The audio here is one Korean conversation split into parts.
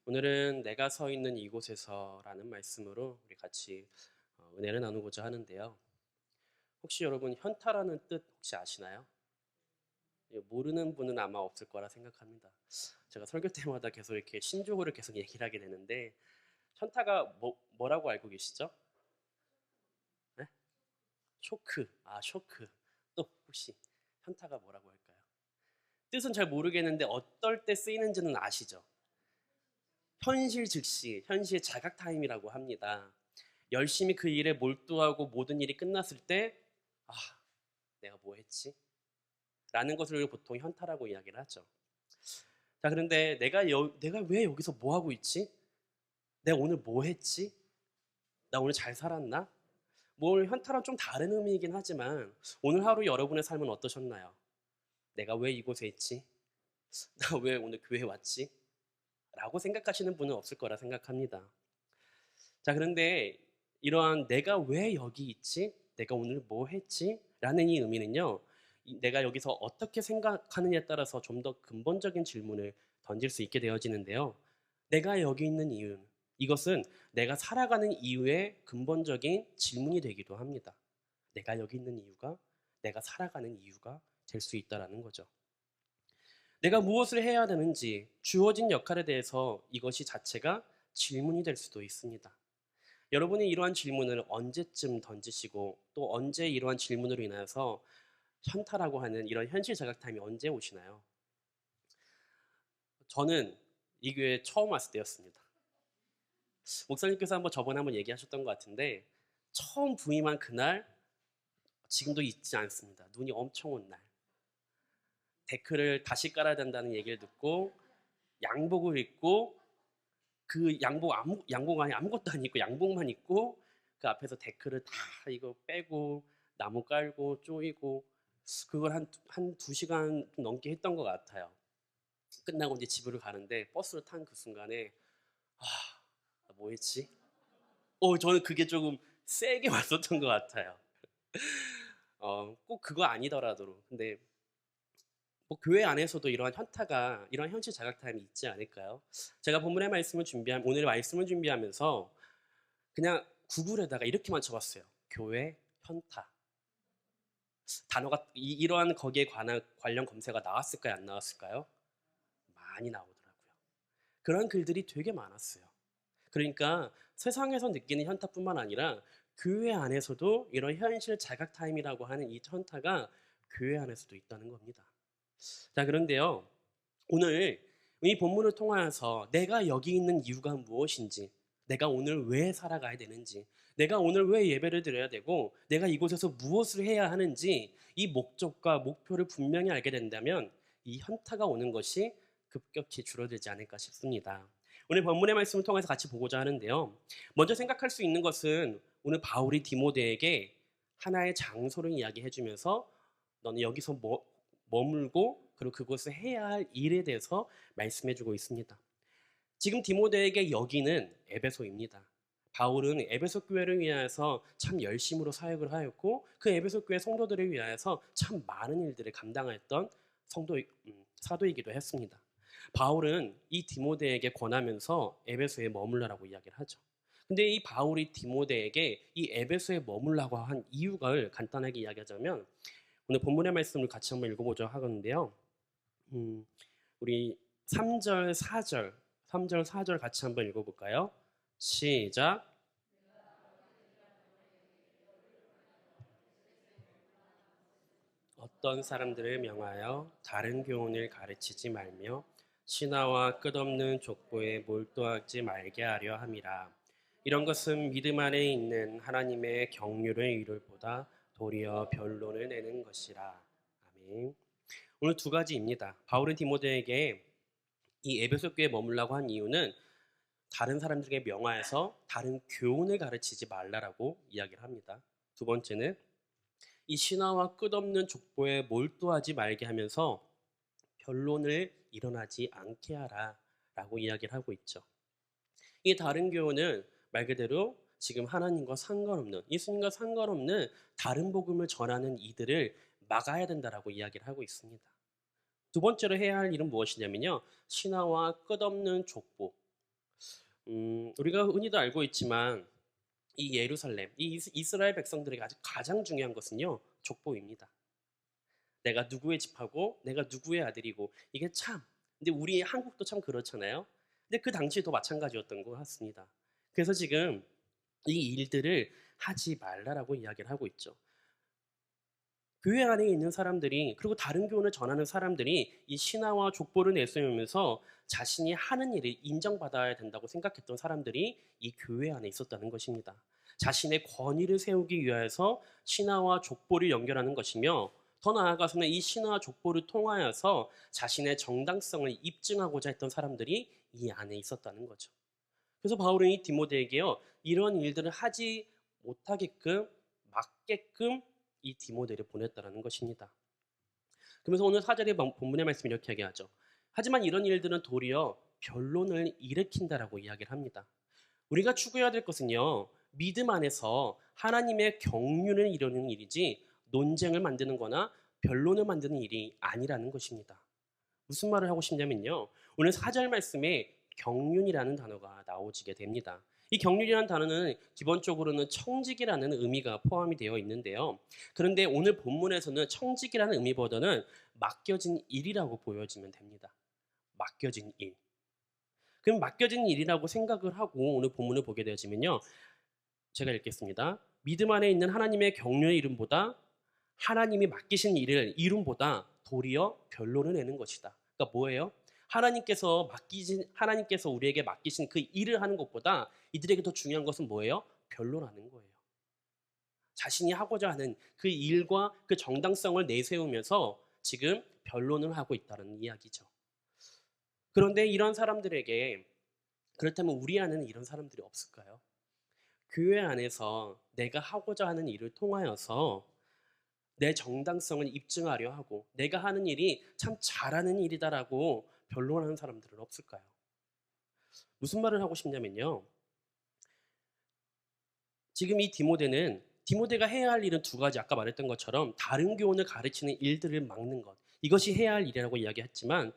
오늘은 내가 서 있는 이곳에서라는 말씀으로 우리 같이 은혜를 나누고자 하는데요. 혹시 여러분 현타라는 뜻 혹시 아시나요? 예, 모르는 분은 아마 없을 거라 생각합니다. 제가 설교 때마다 계속 이렇게 신조어를 계속 얘기를 하게 되는데 현타가 뭐라고 알고 계시죠? 네? 쇼크. 아, 쇼크. 또 혹시 현타가 뭐라고 할까요? 뜻은 잘 모르겠는데 어떨 때 쓰이는지는 아시죠? 현실 즉시, 현실 자각 타임이라고 합니다. 열심히 그 일에 몰두하고 모든 일이 끝났을 때, 아, 내가 뭐 했지? 라는 것을 우리가 보통 현타라고 이야기를 하죠. 자, 그런데 내가 왜 여기서 뭐 하고 있지? 내가 오늘 뭐 했지? 나 오늘 잘 살았나? 뭐 현타랑 좀 다른 의미이긴 하지만 오늘 하루 여러분의 삶은 어떠셨나요? 내가 왜 이곳에 있지? 나 왜 오늘 교회에 왔지? 라고 생각하시는 분은 없을 거라 생각합니다. 자, 그런데 이러한 내가 왜 여기 있지? 내가 오늘 뭐 했지? 라는 이 의미는요, 내가 여기서 어떻게 생각하느냐에 따라서 좀 더 근본적인 질문을 던질 수 있게 되어지는데요. 내가 여기 있는 이유, 이것은 내가 살아가는 이유의 근본적인 질문이 되기도 합니다. 내가 여기 있는 이유가 내가 살아가는 이유가 될 수 있다라는 거죠. 내가 무엇을 해야 되는지 주어진 역할에 대해서 이것이 자체가 질문이 될 수도 있습니다. 여러분이 이러한 질문을 언제쯤 던지시고 또 언제 이러한 질문으로 인해서 현타라고 하는 이런 현실 자각 타임이 언제 오시나요? 저는 이 교회에 처음 왔을 때였습니다. 목사님께서 저번에 한번 얘기하셨던 것 같은데 처음 부임한 그날 지금도 잊지 않습니다. 눈이 엄청 온 날. 데크를 다시 깔아야 된다는 얘기를 듣고 양복을 입고 그 양복 안에 아무것도 안 입고 양복만 입고 그 앞에서 데크를 다 이거 빼고 나무 깔고 쪼이고 그걸 한 2시간 좀 넘게 했던 것 같아요. 끝나고 이제 집으로 가는데 버스를 탄 그 순간에 아, 나 뭐 했지? 저는 그게 조금 세게 왔었던 것 같아요. 꼭 그거 아니더라도 근데 뭐 교회 안에서도 이러한 현타가 이러한 현실 자각 타임이 있지 않을까요? 제가 본문의 말씀을 오늘 말씀을 준비하면서 그냥 구글에다가 이렇게만 쳐봤어요. 교회 현타. 단어가 이러한 거기에 관한 관련 검색어가 나왔을까요? 안 나왔을까요? 많이 나오더라고요. 그런 글들이 되게 많았어요. 그러니까 세상에서 느끼는 현타뿐만 아니라 교회 안에서도 이런 현실 자각 타임이라고 하는 이 현타가 교회 안에서도 있다는 겁니다. 자, 그런데요. 오늘 이 본문을 통하여서 내가 여기 있는 이유가 무엇인지, 내가 오늘 왜 살아가야 되는지, 내가 오늘 왜 예배를 드려야 되고, 내가 이곳에서 무엇을 해야 하는지 이 목적과 목표를 분명히 알게 된다면 이 현타가 오는 것이 급격히 줄어들지 않을까 싶습니다. 오늘 본문의 말씀을 통해서 같이 보고자 하는데요. 먼저 생각할 수 있는 것은 오늘 바울이 디모데에게 하나의 장소를 이야기해 주면서 너는 여기서 머물고 그리고 그것을 해야 할 일에 대해서 말씀해 주고 있습니다. 지금 디모데에게 여기는 에베소입니다. 바울은 에베소 교회를 위하여서 참 열심으로 사역을 하였고 그 에베소 교회 성도들을 위하여서 참 많은 일들을 감당했던 사도이기도 했습니다. 바울은 이 디모데에게 권하면서 에베소에 머물러라고 이야기를 하죠. 근데 이 바울이 디모데에게 이 에베소에 머물라고 한 이유를 간단하게 이야기하자면 오늘 본문의 말씀을 같이 한번 읽어보자 하겠는데요. 우리 3절, 4절, 3절, 4절 같이 한번 읽어볼까요? 시작. 어떤 사람들을 명하여 다른 교훈을 가르치지 말며 신화와 끝없는 족보에 몰두하지 말게 하려 함이라. 이런 것은 믿음 안에 있는 하나님의 경륜의 일을 보다 도리어 변론을 내는 것이라. 아멘. 오늘 두 가지입니다. 바울은 디모데에게 이 에베소 교회에 머물라고 한 이유는 다른 사람들에게 명하여서 다른 교훈을 가르치지 말라라고 이야기를 합니다. 두 번째는 이 신화와 끝없는 족보에 몰두하지 말게 하면서 변론을 일어나지 않게 하라라고 이야기를 하고 있죠. 이 다른 교훈은 말 그대로 지금 하나님과 상관없는 예수님과 상관없는 다른 복음을 전하는 이들을 막아야 된다라고 이야기를 하고 있습니다. 두 번째로 해야 할 일은 무엇이냐면요. 신화와 끝없는 족보. 우리가 흔히도 알고 있지만 이 예루살렘, 이 이스라엘 백성들에게 아주 가장 중요한 것은요, 족보입니다. 내가 누구의 집하고 내가 누구의 아들이고 이게 참. 근데 우리 한국도 참 그렇잖아요. 근데 그 당시에도 마찬가지였던 것 같습니다. 그래서 지금 이 일들을 하지 말라라고 이야기를 하고 있죠. 교회 안에 있는 사람들이 그리고 다른 교훈을 전하는 사람들이 이 신화와 족보를 내세우면서 자신이 하는 일을 인정받아야 된다고 생각했던 사람들이 이 교회 안에 있었다는 것입니다. 자신의 권위를 세우기 위해서 신화와 족보를 연결하는 것이며 더 나아가서는 이 신화와 족보를 통하여서 자신의 정당성을 입증하고자 했던 사람들이 이 안에 있었다는 거죠. 그래서 바울은 이 디모데에게요, 이런 일들을 하지 못하게끔 막게끔 이 디모데를 보냈다라는 것입니다. 그러면서 오늘 4절의 본문의 말씀이 이렇게 이야기하죠. 하지만 이런 일들은 도리어 변론을 일으킨다라고 이야기를 합니다. 우리가 추구해야 될 것은요, 믿음 안에서 하나님의 경륜을 이루는 일이지 논쟁을 만드는 거나 변론을 만드는 일이 아니라는 것입니다. 무슨 말을 하고 싶냐면요, 오늘 4절 말씀에 경륜이라는 단어가 나오지게 됩니다. 이 경륜이라는 단어는 기본적으로는 청직이라는 의미가 포함이 되어 있는데요. 그런데 오늘 본문에서는 청직이라는 의미보다는 맡겨진 일이라고 보여지면 됩니다. 맡겨진 일. 그럼 맡겨진 일이라고 생각을 하고 오늘 본문을 보게 되어지면요, 제가 읽겠습니다. 믿음 안에 있는 하나님의 경륜의 이름보다 하나님이 맡기신 일을 이름보다 도리어 변론을 내는 것이다. 그러니까 뭐예요? 하나님께서 우리에게 맡기신 그 일을 하는 것보다 이들에게 더 중요한 것은 뭐예요? 변론하는 거예요. 자신이 하고자 하는 그 일과 그 정당성을 내세우면서 지금 변론을 하고 있다는 이야기죠. 그런데 이런 사람들에게, 그렇다면 우리 안에는 이런 사람들이 없을까요? 교회 안에서 내가 하고자 하는 일을 통하여서 내 정당성을 입증하려 하고 내가 하는 일이 참 잘하는 일이다라고 변론하는 사람들은 없을까요? 무슨 말을 하고 싶냐면요, 지금 이 디모데가 해야 할 일은 두 가지, 아까 말했던 것처럼 다른 교훈을 가르치는 일들을 막는 것, 이것이 해야 할 일이라고 이야기했지만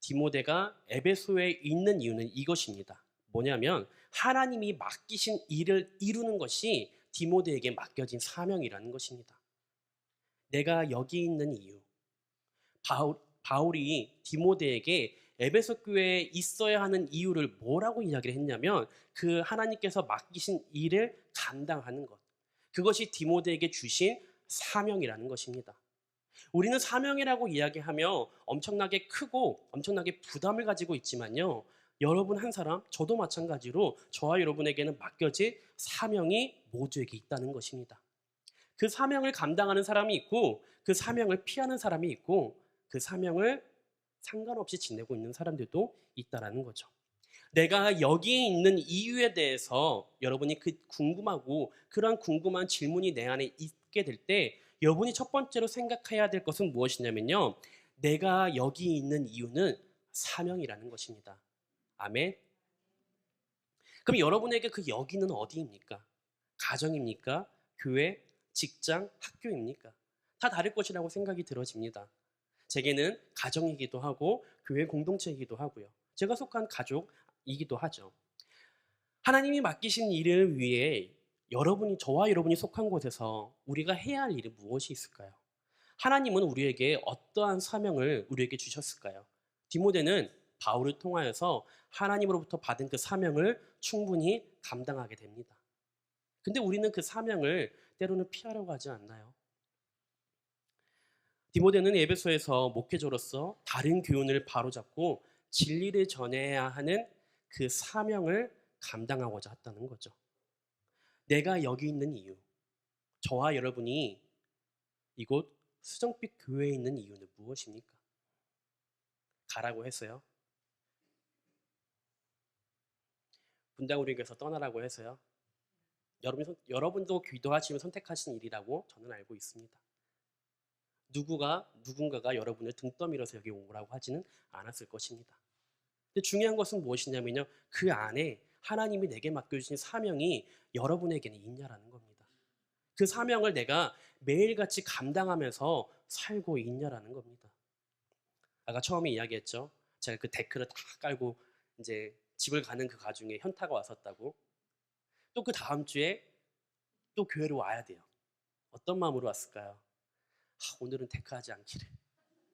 디모데가 에베소에 있는 이유는 이것입니다. 뭐냐면 하나님이 맡기신 일을 이루는 것이 디모데에게 맡겨진 사명이라는 것입니다. 내가 여기 있는 이유, 바울이 디모데에게 에베소 교회에 있어야 하는 이유를 뭐라고 이야기를 했냐면 그 하나님께서 맡기신 일을 감당하는 것, 그것이 디모데에게 주신 사명이라는 것입니다. 우리는 사명이라고 이야기하며 엄청나게 크고 엄청나게 부담을 가지고 있지만요, 여러분 한 사람, 저도 마찬가지로 저와 여러분에게는 맡겨진 사명이 모두에게 있다는 것입니다. 그 사명을 감당하는 사람이 있고 그 사명을 피하는 사람이 있고 그 사명을 상관없이 지내고 있는 사람들도 있다라는 거죠. 내가 여기에 있는 이유에 대해서 여러분이 그 궁금하고 그런 궁금한 질문이 내 안에 있게 될 때 여러분이 첫 번째로 생각해야 될 것은 무엇이냐면요, 내가 여기 있는 이유는 사명이라는 것입니다. 아멘. 그럼 여러분에게 그 여기는 어디입니까? 가정입니까? 교회, 직장, 학교입니까? 다 다를 것이라고 생각이 들어집니다. 제게는 가정이기도 하고 교회 공동체이기도 하고요. 제가 속한 가족이기도 하죠. 하나님이 맡기신 일을 위해 저와 여러분이 속한 곳에서 우리가 해야 할 일이 무엇이 있을까요? 하나님은 우리에게 어떠한 사명을 우리에게 주셨을까요? 디모데는 바울을 통하여서 하나님으로부터 받은 그 사명을 충분히 감당하게 됩니다. 근데 우리는 그 사명을 때로는 피하려고 하지 않나요? 디모데는 에베소에서 목회자로서 다른 교훈을 바로잡고 진리를 전해야 하는 그 사명을 감당하고자 했다는 거죠. 내가 여기 있는 이유, 저와 여러분이 이곳 수정빛 교회에 있는 이유는 무엇입니까? 가라고 했어요? 분당우리 교회에서 떠나라고 해서요? 여러분도 기도하시면 선택하신 일이라고 저는 알고 있습니다. 누군가가 여러분을 등 떠밀어서 여기 오라고 하지는 않았을 것입니다. 근데 중요한 것은 무엇이냐면요, 그 안에 하나님이 내게 맡겨주신 사명이 여러분에게는 있냐라는 겁니다. 그 사명을 내가 매일같이 감당하면서 살고 있냐라는 겁니다. 아까 처음에 이야기했죠. 제가 그 데크를 다 깔고 이제 집을 가는 그 가중에 현타가 왔었다고. 또 그 다음 주에 또 교회로 와야 돼요. 어떤 마음으로 왔을까요? 오늘은 테크하지 않기를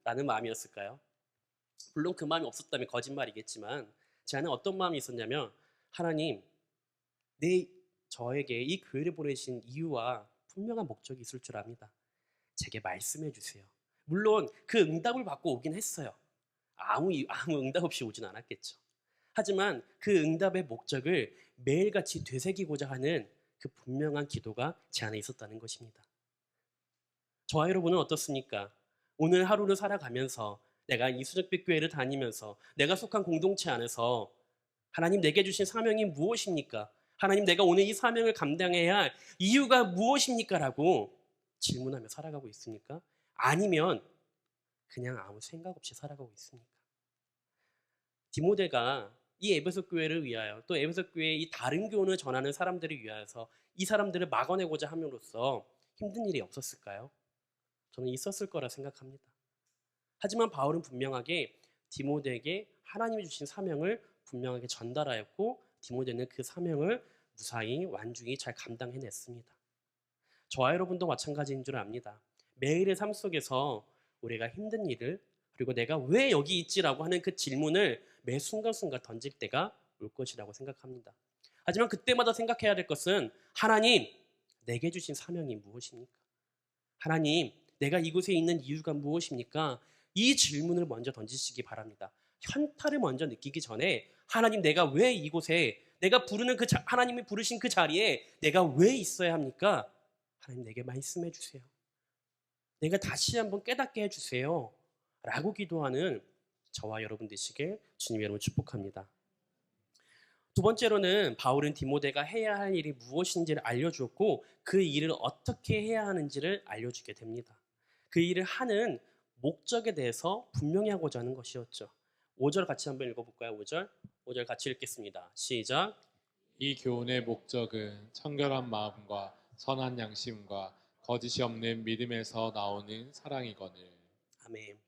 라는 마음이었을까요? 물론 그 마음이 없었다면 거짓말이겠지만 제 안에 어떤 마음이 있었냐면, 하나님, 저에게 이 교회를 보내신 이유와 분명한 목적이 있을 줄 압니다. 제게 말씀해 주세요. 물론 그 응답을 받고 오긴 했어요. 아무 응답 없이 오진 않았겠죠. 하지만 그 응답의 목적을 매일같이 되새기고자 하는 그 분명한 기도가 제 안에 있었다는 것입니다. 저와 여러분은 어떻습니까? 오늘 하루를 살아가면서 내가 이 수적빛 교회를 다니면서 내가 속한 공동체 안에서 하나님 내게 주신 사명이 무엇입니까? 하나님 내가 오늘 이 사명을 감당해야 할 이유가 무엇입니까? 라고 질문하며 살아가고 있습니까? 아니면 그냥 아무 생각 없이 살아가고 있습니까? 디모데가 이 에베소 교회를 위하여, 또 에베소 교회의 이 다른 교훈을 전하는 사람들을 위하여서 이 사람들을 막아내고자 함으로써 힘든 일이 없었을까요? 저는 있었을 거라 생각합니다. 하지만 바울은 분명하게 디모데에게 하나님이 주신 사명을 분명하게 전달하였고, 디모데는 그 사명을 무사히 완중히 잘 감당해냈습니다. 저와 여러분도 마찬가지인 줄 압니다. 매일의 삶 속에서 우리가 힘든 일을, 그리고 내가 왜 여기 있지라고 하는 그 질문을 매 순간순간 던질 때가 올 것이라고 생각합니다. 하지만 그때마다 생각해야 될 것은, 하나님, 내게 주신 사명이 무엇입니까? 하나님, 내가 이곳에 있는 이유가 무엇입니까? 이 질문을 먼저 던지시기 바랍니다. 현타를 먼저 느끼기 전에, 하나님, 내가 왜 이곳에, 내가 부르는 하나님이 부르신 그 자리에 내가 왜 있어야 합니까? 하나님, 내게 말씀해 주세요. 내가 다시 한번 깨닫게 해주세요. 라고 기도하는 저와 여러분 되시길 주님 여러분 축복합니다. 두 번째로는 바울은 디모데가 해야 할 일이 무엇인지를 알려주었고, 그 일을 어떻게 해야 하는지를 알려주게 됩니다. 그 일을 하는 목적에 대해서 분명히 하고자 하는 것이었죠. 5절 같이 한번 읽어볼까요? 5절 같이 읽겠습니다. 시작. 이 교훈의 목적은 청결한 마음과 선한 양심과 거짓이 없는 믿음에서 나오는 사랑이거늘. 아멘.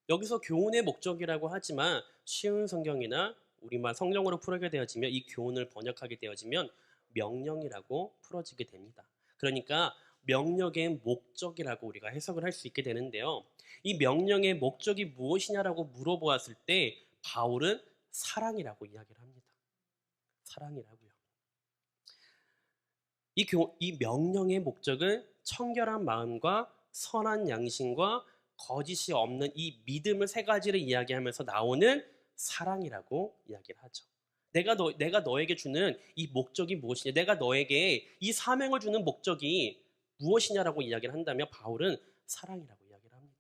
여기서 교훈의 목적이라고 하지만 쉬운 성경이나 우리말 성경으로 풀어게 되어지면, 이 교훈을 번역하게 되어지면 명령이라고 풀어지게 됩니다. 그러니까 명령의 목적이라고 우리가 해석을 할 수 있게 되는데요. 이 명령의 목적이 무엇이냐라고 물어보았을 때 바울은 사랑이라고 이야기를 합니다. 사랑이라고요. 이 명령의 목적은 청결한 마음과 선한 양심과 거짓이 없는 이 믿음을 세 가지를 이야기하면서 나오는 사랑이라고 이야기를 하죠. 내가 너에게 주는 이 목적이 무엇이냐, 내가 너에게 이 사명을 주는 목적이 무엇이냐라고 이야기를 한다면 바울은 사랑이라고 이야기를 합니다.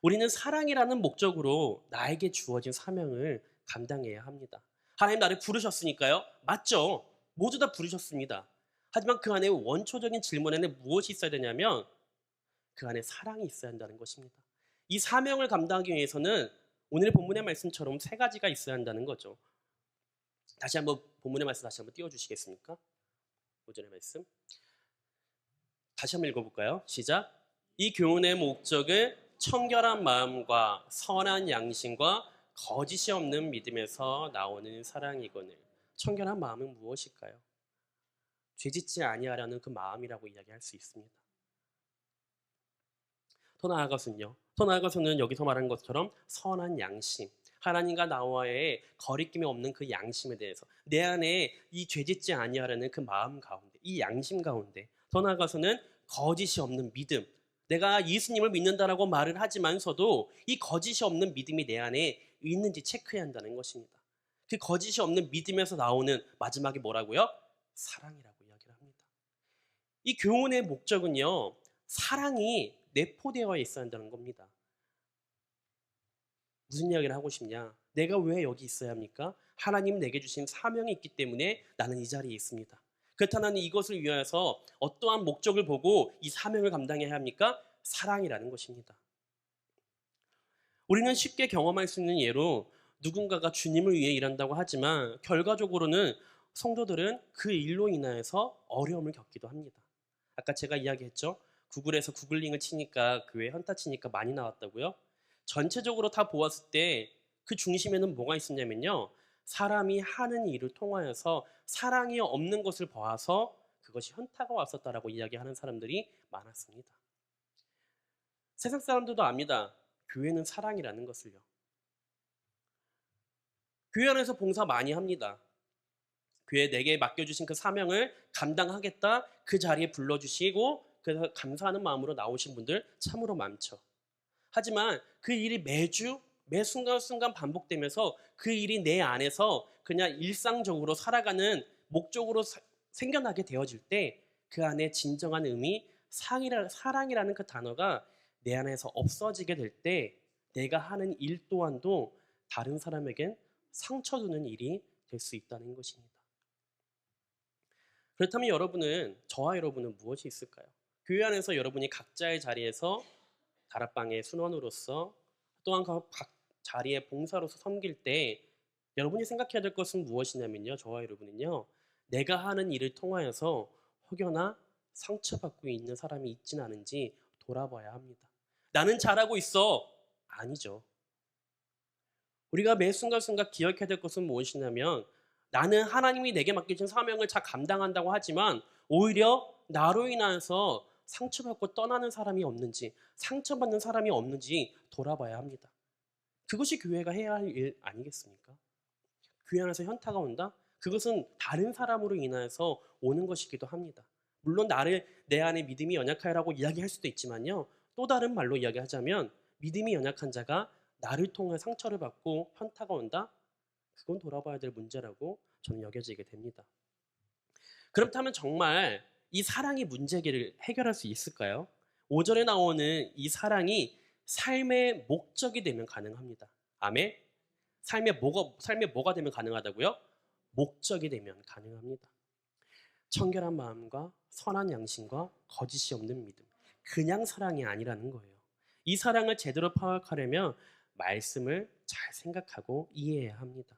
우리는 사랑이라는 목적으로 나에게 주어진 사명을 감당해야 합니다. 하나님 나를 부르셨으니까요. 맞죠? 모두 다 부르셨습니다. 하지만 그 안에 원초적인 질문에는 무엇이 있어야 되냐면, 그 안에 사랑이 있어야 한다는 것입니다. 이 사명을 감당하기 위해서는 오늘 본문의 말씀처럼 세 가지가 있어야 한다는 거죠. 다시 한번 본문의 말씀 다시 한번 띄워주시겠습니까? 5절의 말씀 다시 한번 읽어볼까요? 시작. 이 교훈의 목적은 청결한 마음과 선한 양심과 거짓이 없는 믿음에서 나오는 사랑이거늘. 청결한 마음은 무엇일까요? 죄짓지 아니하려는 그 마음이라고 이야기할 수 있습니다. 더 나아가서는 여기서 말한 것처럼 선한 양심, 하나님과 나와의 거리낌이 없는 그 양심에 대해서, 내 안에 이 죄짓지 아니하려는 그 마음 가운데, 이 양심 가운데, 더 나아가서는 거짓이 없는 믿음, 내가 예수님을 믿는다라고 말을 하지만서도 이 거짓이 없는 믿음이 내 안에 있는지 체크해야 한다는 것입니다. 그 거짓이 없는 믿음에서 나오는 마지막에 뭐라고요? 사랑이라고 이야기를 합니다. 이 교훈의 목적은요, 사랑이 내포되어 있어야 한다는 겁니다. 무슨 이야기를 하고 싶냐? 내가 왜 여기 있어야 합니까? 하나님 내게 주신 사명이 있기 때문에 나는 이 자리에 있습니다. 그렇다면 이것을 위하여서 어떠한 목적을 보고 이 사명을 감당해야 합니까? 사랑이라는 것입니다. 우리는 쉽게 경험할 수 있는 예로, 누군가가 주님을 위해 일한다고 하지만 결과적으로는 성도들은 그 일로 인하여서 어려움을 겪기도 합니다. 아까 제가 이야기했죠. 구글에서 구글링을 치니까 교회 현타 치니까 많이 나왔다고요. 전체적으로 다 보았을 때 그 중심에는 뭐가 있었냐면요, 사람이 하는 일을 통하여서 사랑이 없는 것을 보아서 그것이 현타가 왔었다라고 이야기하는 사람들이 많았습니다. 세상 사람들도 압니다. 교회는 사랑이라는 것을요. 교회 안에서 봉사 많이 합니다. 교회 내게 맡겨주신 그 사명을 감당하겠다, 그 자리에 불러주시고 그래서 감사하는 마음으로 나오신 분들 참으로 많죠. 하지만 그 일이 매주 매 순간순간 반복되면서 그 일이 내 안에서 그냥 일상적으로 살아가는 목적으로 생겨나게 되어질 때 그 안에 진정한 의미, 사랑이라는 그 단어가 내 안에서 없어지게 될 때 내가 하는 일 또한도 다른 사람에겐 상처 주는 일이 될 수 있다는 것입니다. 그렇다면 저와 여러분은 무엇이 있을까요? 교회 안에서 여러분이 각자의 자리에서 다락방의 순원으로서 또한 각 자리의 봉사로서 섬길 때 여러분이 생각해야 될 것은 무엇이냐면요. 저와 여러분은요. 내가 하는 일을 통하여서 혹여나 상처받고 있는 사람이 있지는 않은지 돌아봐야 합니다. 나는 잘하고 있어. 아니죠. 우리가 매 순간순간 기억해야 될 것은 무엇이냐면 나는 하나님이 내게 맡겨진 사명을 잘 감당한다고 하지만 오히려 나로 인해서 상처받고 떠나는 사람이 없는지 상처받는 사람이 없는지 돌아봐야 합니다. 그것이 교회가 해야 할 일 아니겠습니까? 교회 안에서 현타가 온다? 그것은 다른 사람으로 인해서 오는 것이기도 합니다. 물론 내 안에 믿음이 연약하라고 이야기할 수도 있지만요. 또 다른 말로 이야기하자면 믿음이 연약한 자가 나를 통해 상처를 받고 현타가 온다? 그건 돌아봐야 될 문제라고 저는 여겨지게 됩니다. 그렇다면 정말 이 사랑이 문제를 해결할 수 있을까요? 5절에 나오는 이 사랑이 삶의 목적이 되면 가능합니다. 아멘? 삶의 뭐가 되면 가능하다고요? 목적이 되면 가능합니다. 청결한 마음과 선한 양심과 거짓이 없는 믿음. 그냥 사랑이 아니라는 거예요. 이 사랑을 제대로 파악하려면 말씀을 잘 생각하고 이해해야 합니다.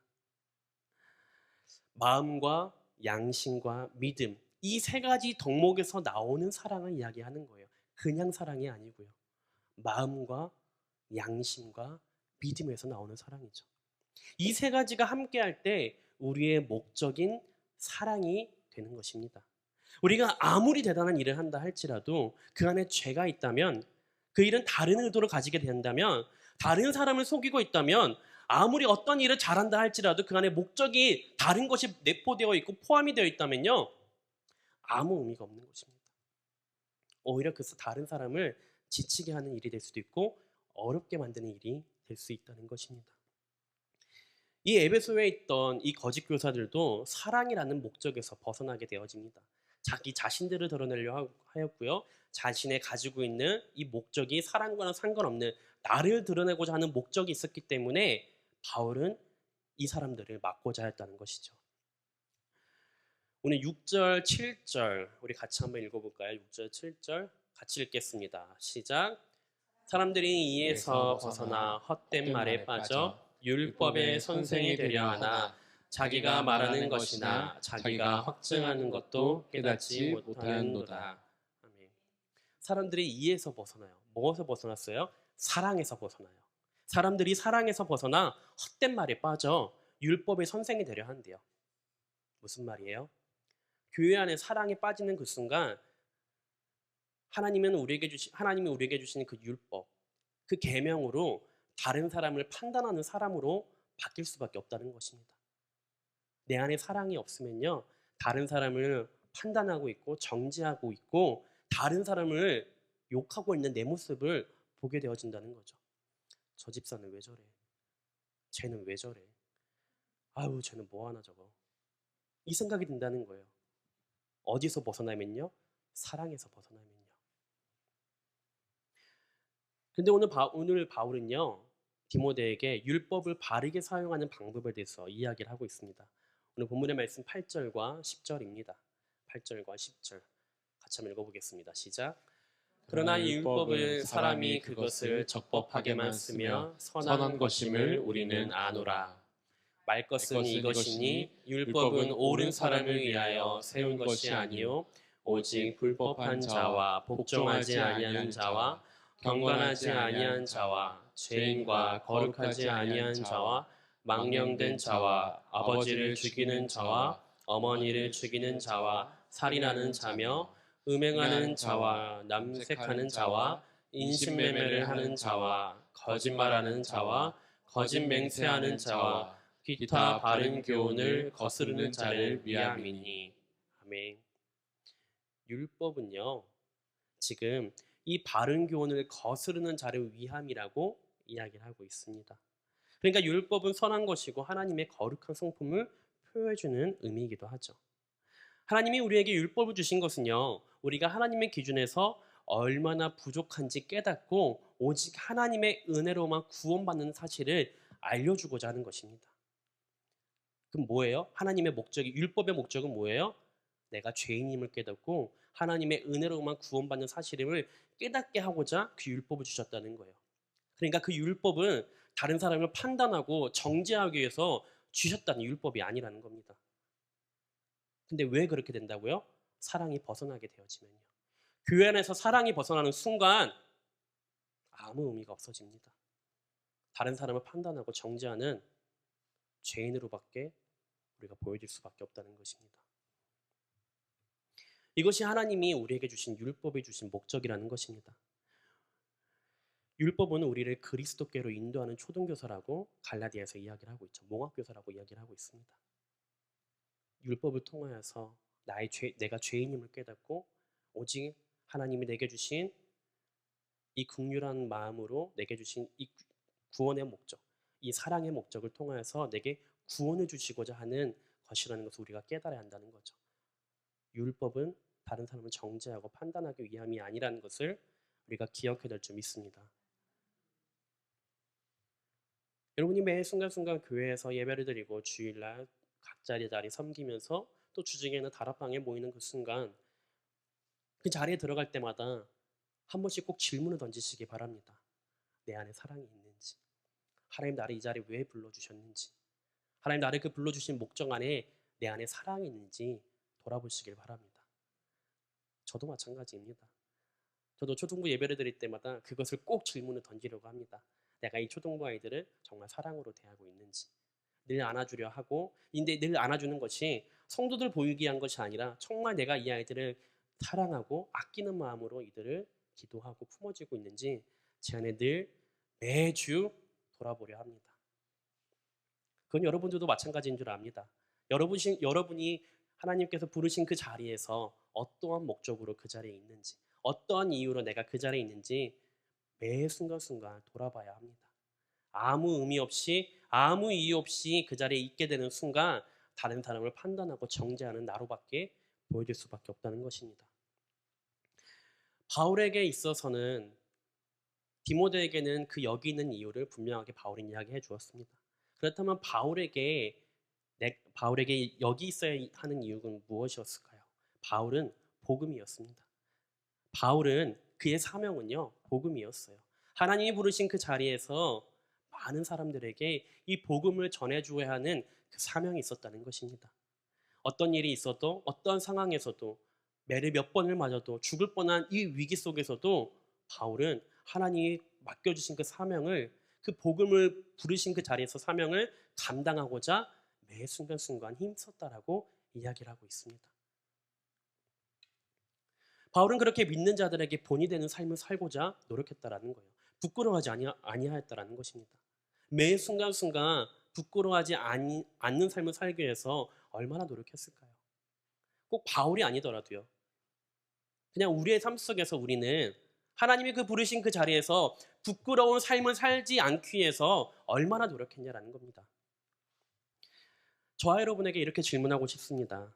마음과 양심과 믿음, 이 세 가지 덕목에서 나오는 사랑을 이야기하는 거예요. 그냥 사랑이 아니고요. 마음과 양심과 믿음에서 나오는 사랑이죠. 이 세 가지가 함께할 때 우리의 목적인 사랑이 되는 것입니다. 우리가 아무리 대단한 일을 한다 할지라도 그 안에 죄가 있다면 그 일은 다른 의도를 가지게 된다면 다른 사람을 속이고 있다면 아무리 어떤 일을 잘한다 할지라도 그 안에 목적이 다른 것이 내포되어 있고 포함이 되어 있다면요. 아무 의미가 없는 것입니다. 오히려 그래서 다른 사람을 지치게 하는 일이 될 수도 있고 어렵게 만드는 일이 될 수 있다는 것입니다. 이 에베소에 있던 이 거짓 교사들도 사랑이라는 목적에서 벗어나게 되어집니다. 자기 자신들을 드러내려 하였고요. 자신의 가지고 있는 이 목적이 사랑과는 상관없는 나를 드러내고자 하는 목적이 있었기 때문에 바울은 이 사람들을 막고자 했다는 것이죠. 오늘 6절, 7절 우리 같이 한번 읽어볼까요? 6절, 7절 같이 읽겠습니다. 시작. 사람들이 이에서 벗어나 헛된 말에 빠져 율법의 선생이 되려 하나 자기가 말하는 것이나 자기가 확증하는 것도 깨닫지 못하는도다. 아멘. 사람들이 이에서 벗어나요. 무엇에서 벗어났어요? 사랑에서 벗어나요. 사람들이 사랑에서 벗어나 헛된 말에 빠져 율법의 선생이 되려 한대요. 무슨 말이에요? 교회 안에 사랑에 빠지는 그 순간 하나님이 우리에게 주신 그 율법, 그 계명으로 다른 사람을 판단하는 사람으로 바뀔 수밖에 없다는 것입니다. 내 안에 사랑이 없으면요, 다른 사람을 판단하고 있고 정죄하고 있고 다른 사람을 욕하고 있는 내 모습을 보게 되어진다는 거죠. 저 집사는 왜 저래? 쟤는 왜 저래? 아유, 쟤는 뭐하나 저거. 이 생각이 든다는 거예요. 어디서 벗어나면요? 사랑에서 벗어나면요. 근데 오늘 바울은요, 디모데에게 율법을 바르게 사용하는 방법에 대해서 이야기를 하고 있습니다. 오늘 본문의 말씀 8절과 10절입니다. 8절과 10절 같이 한번 읽어보겠습니다. 시작. 그러나 이 율법을 사람이 그것을 적법하게만 쓰며 선한 것임을 우리는 아노라. 말 것은 이것이니 율법은 옳은 사람을 위하여 세운 것이 아니요 오직 불법한 자와 복종하지 아니하는 자와 경건하지 아니한 자와 죄인과 거룩하지 아니한 자와 망령된 자와 아버지를 죽이는 자와 어머니를 죽이는 자와 살인하는 자며 음행하는 자와 남색하는 자와 인신매매를 하는 자와 거짓말하는 자와 거짓 맹세하는 자와 기타 바른 교훈을 거스르는 자를 위함이니. 아멘. 율법은요, 지금 이 바른 교훈을 거스르는 자를 위함이라고 이야기를 하고 있습니다. 그러니까 율법은 선한 것이고 하나님의 거룩한 성품을 표해주는 의미이기도 하죠. 하나님이 우리에게 율법을 주신 것은요, 우리가 하나님의 기준에서 얼마나 부족한지 깨닫고 오직 하나님의 은혜로만 구원받는 사실을 알려주고자 하는 것입니다. 그럼 뭐예요? 하나님의 목적이, 율법의 목적은 뭐예요? 내가 죄인임을 깨닫고 하나님의 은혜로만 구원받는 사실을 깨닫게 하고자 그 율법을 주셨다는 거예요. 그러니까 그 율법은 다른 사람을 판단하고 정죄하기 위해서 주셨다는 율법이 아니라는 겁니다. 근데 왜 그렇게 된다고요? 사랑이 벗어나게 되어지면요. 교회 안에서 사랑이 벗어나는 순간 아무 의미가 없어집니다. 다른 사람을 판단하고 정죄하는 죄인으로밖에 우리가 보여질 수밖에 없다는 것입니다. 이것이 하나님이 우리에게 주신 율법이 주신 목적이라는 것입니다. 율법은 우리를 그리스도께로 인도하는 초등교사라고 갈라디아에서 이야기를 하고 있죠. 몽학교사라고 이야기를 하고 있습니다. 율법을 통하여서 내가 죄인임을 깨닫고 오직 하나님이 내게 주신 이 긍휼한 마음으로 내게 주신 이 구원의 목적, 이 사랑의 목적을 통하여서 내게 구원을 주시고자 하는 것이라는 것을 우리가 깨달아야 한다는 거죠. 율법은 다른 사람을 정죄하고 판단하기 위함이 아니라는 것을 우리가 기억해야 될 줄 믿습니다. 여러분이 매 순간순간 교회에서 예배를 드리고 주일날 각자의 자리 섬기면서 또 주중에는 다락방에 모이는 그 순간 그 자리에 들어갈 때마다 한 번씩 꼭 질문을 던지시기 바랍니다. 내 안에 사랑이 있는지, 하나님 나를 이 자리에 왜 불러주셨는지, 하나님 나를 그 불러주신 목적 안에 내 안에 사랑이 있는지 돌아보시길 바랍니다. 저도 마찬가지입니다. 저도 초등부 예배를 드릴 때마다 그것을 꼭 질문을 던지려고 합니다. 내가 이 초등부 아이들을 정말 사랑으로 대하고 있는지, 늘 안아주려 하고, 근데 늘 안아주는 것이 성도들 보이기 위한 것이 아니라 정말 내가 이 아이들을 사랑하고 아끼는 마음으로 이들을 기도하고 품어주고 있는지 제 안에 늘 매주 돌아보려 합니다. 그건 여러분들도 마찬가지인 줄 압니다. 여러분이 하나님께서 부르신 그 자리에서 어떠한 목적으로 그 자리에 있는지, 어떠한 이유로 내가 그 자리에 있는지 매 순간순간 돌아봐야 합니다. 아무 의미 없이, 아무 이유 없이 그 자리에 있게 되는 순간 다른 사람을 판단하고 정죄하는 나로밖에 보여질 수밖에 없다는 것입니다. 바울에게 있어서는 디모데에게는 그 여기 있는 이유를 분명하게 바울이 이야기해 주었습니다. 그렇다면 바울에게 여기 있어야 하는 이유는 무엇이었을까요? 바울은 복음이었습니다. 바울은 그의 사명은요, 복음이었어요. 하나님이 부르신 그 자리에서 많은 사람들에게 이 복음을 전해주어야 하는 그 사명이 있었다는 것입니다. 어떤 일이 있어도, 어떤 상황에서도, 매를 몇 번을 맞아도, 죽을 뻔한 이 위기 속에서도 바울은 하나님이 맡겨주신 그 사명을, 그 복음을 부르신 그 자리에서 사명을 감당하고자 매 순간순간 힘썼다라고 이야기를 하고 있습니다. 바울은 그렇게 믿는 자들에게 본이 되는 삶을 살고자 노력했다라는 거예요. 부끄러워하지 아니하였다라는 것입니다. 매 순간순간 부끄러워하지 않는 삶을 살기 위해서 얼마나 노력했을까요? 꼭 바울이 아니더라도요. 그냥 우리의 삶 속에서 우리는 하나님이 그 부르신 그 자리에서 부끄러운 삶을 살지 않기 위해서 얼마나 노력했냐라는 겁니다. 저와 여러분에게 이렇게 질문하고 싶습니다.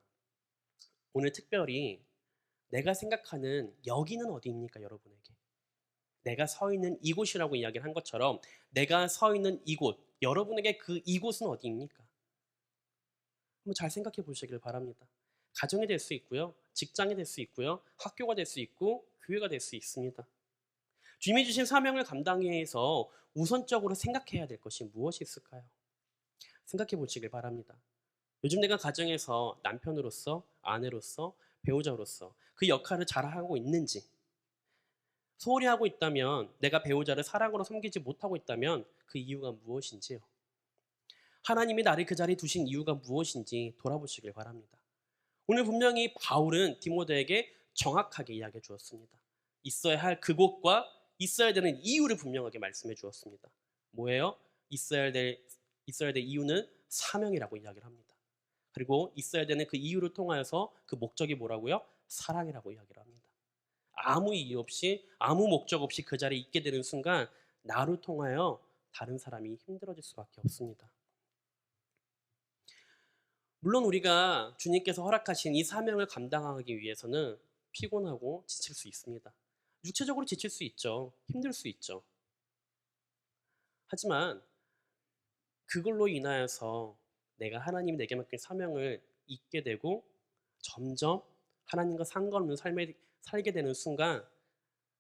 오늘 특별히 내가 생각하는 여기는 어디입니까, 여러분에게? 내가 서 있는 이곳이라고 이야기를 한 것처럼 내가 서 있는 이곳, 여러분에게 그 이곳은 어디입니까? 한번 잘 생각해 보시길 바랍니다. 가정이 될 수 있고요, 직장이 될 수 있고요, 학교가 될 수 있고 교회가 될 수 있습니다. 주님이 주신 사명을 감당하기 위해서 우선적으로 생각해야 될 것이 무엇이 있을까요? 생각해 보시길 바랍니다. 요즘 내가 가정에서 남편으로서, 아내로서, 배우자로서 그 역할을 잘하고 있는지, 소홀히 하고 있다면, 내가 배우자를 사랑으로 섬기지 못하고 있다면 그 이유가 무엇인지요. 하나님이 나를 그 자리에 두신 이유가 무엇인지 돌아보시길 바랍니다. 오늘 분명히 바울은 디모데에게 정확하게 이야기해 주었습니다. 있어야 할 그곳과 있어야 되는 이유를 분명하게 말씀해 주었습니다. 뭐예요? 있어야 될 이유는 사명이라고 이야기를 합니다. 그리고 있어야 되는 그 이유를 통하여서 그 목적이 뭐라고요? 사랑이라고 이야기를 합니다. 아무 이유 없이 아무 목적 없이 그 자리에 있게 되는 순간 나를 통하여 다른 사람이 힘들어질 수밖에 없습니다. 물론 우리가 주님께서 허락하신 이 사명을 감당하기 위해서는 피곤하고 지칠 수 있습니다. 육체적으로 지칠 수 있죠. 힘들 수 있죠. 하지만 그걸로 인하여서 내가 하나님이 내게 맡긴 사명을 잊게 되고 점점 하나님과 상관없는 삶을 살게 되는 순간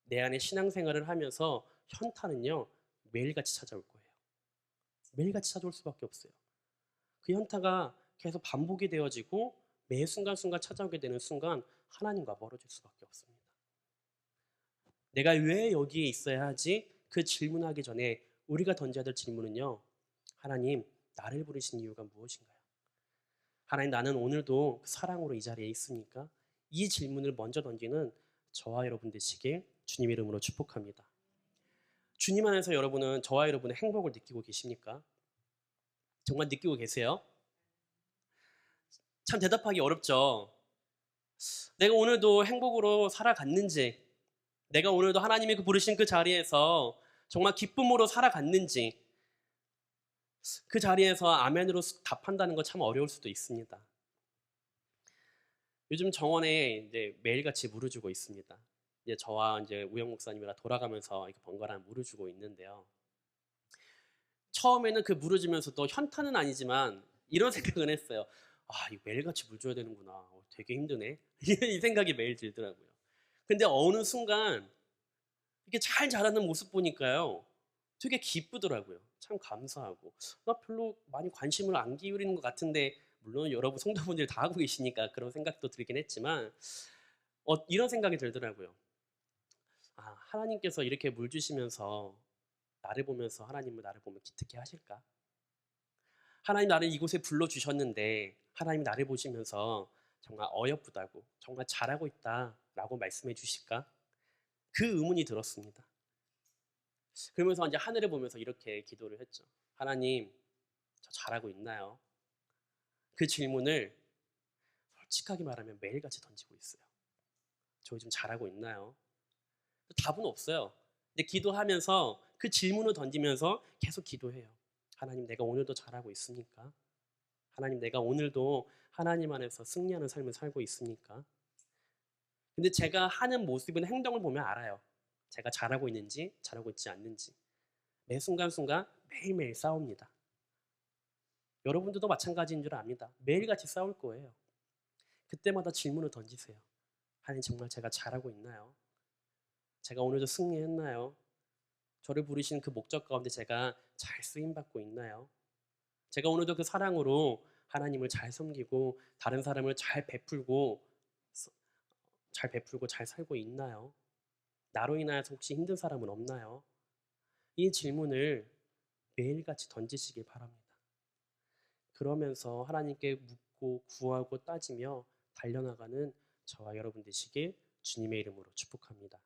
내 안에 신앙생활을 하면서 현타는요 매일같이 찾아올 거예요. 매일같이 찾아올 수밖에 없어요. 그 현타가 계속 반복이 되어지고 매 순간순간 찾아오게 되는 순간 하나님과 멀어질 수밖에 없습니다. 내가 왜 여기에 있어야 하지? 그 질문하기 전에 우리가 던져야 될 질문은요. 하나님, 나를 부르신 이유가 무엇인가요? 하나님, 나는 오늘도 사랑으로 이 자리에 있습니까? 이 질문을 먼저 던지는 저와 여러분 되시길 주님 이름으로 축복합니다. 주님 안에서 여러분은 저와 여러분의 행복을 느끼고 계십니까? 정말 느끼고 계세요? 참 대답하기 어렵죠. 내가 오늘도 행복으로 살아갔는지, 내가 오늘도 하나님이 부르신 그 자리에서 정말 기쁨으로 살아갔는지, 그 자리에서 아멘으로 답한다는 건 참 어려울 수도 있습니다. 요즘 정원에 이제 매일같이 물을 주고 있습니다. 이제 저와 이제 우영 목사님이랑 돌아가면서 이렇게 번갈아 물을 주고 있는데요. 처음에는 그 물을 주면서도 현타는 아니지만 이런 생각은 했어요. 아, 이 매일같이 물 줘야 되는구나. 되게 힘드네. 이 생각이 매일 들더라고요. 근데 어느 순간 이렇게 잘 자라는 모습 보니까요. 되게 기쁘더라고요. 참 감사하고. 나 별로 많이 관심을 안 기울이는 것 같은데 물론 여러분 성도분들이 다 하고 계시니까 그런 생각도 들긴 했지만 이런 생각이 들더라고요. 아, 하나님께서 이렇게 물 주시면서 나를 보면서 하나님은 나를 보면 기특해 하실까? 하나님 나를 이곳에 불러주셨는데 하나님이 나를 보시면서 정말 어여쁘다고 정말 잘하고 있다라고 말씀해 주실까? 그 의문이 들었습니다. 그러면서 이제 하늘을 보면서 이렇게 기도를 했죠. 하나님, 저 잘하고 있나요? 그 질문을 솔직하게 말하면 매일같이 던지고 있어요. 저 요즘 잘하고 있나요? 답은 없어요. 근데 기도하면서 그 질문을 던지면서 계속 기도해요. 하나님, 내가 오늘도 잘하고 있습니까? 하나님, 내가 오늘도 하나님 안에서 승리하는 삶을 살고 있습니까? 근데 제가 하는 모습이나 행동을 보면 알아요. 제가 잘하고 있는지 잘하고 있지 않는지. 매 순간순간 매일매일 싸웁니다. 여러분들도 마찬가지인 줄 압니다. 매일같이 싸울 거예요. 그때마다 질문을 던지세요. 하나님, 정말 제가 잘하고 있나요? 제가 오늘도 승리했나요? 저를 부르신 그 목적 가운데 제가 잘 쓰임받고 있나요? 제가 오늘도 그 사랑으로 하나님을 잘 섬기고 다른 사람을 잘 베풀고 잘 살고 있나요? 나로 인하여서 혹시 힘든 사람은 없나요? 이 질문을 매일같이 던지시길 바랍니다. 그러면서 하나님께 묻고 구하고 따지며 달려나가는 저와 여러분 되시길 주님의 이름으로 축복합니다.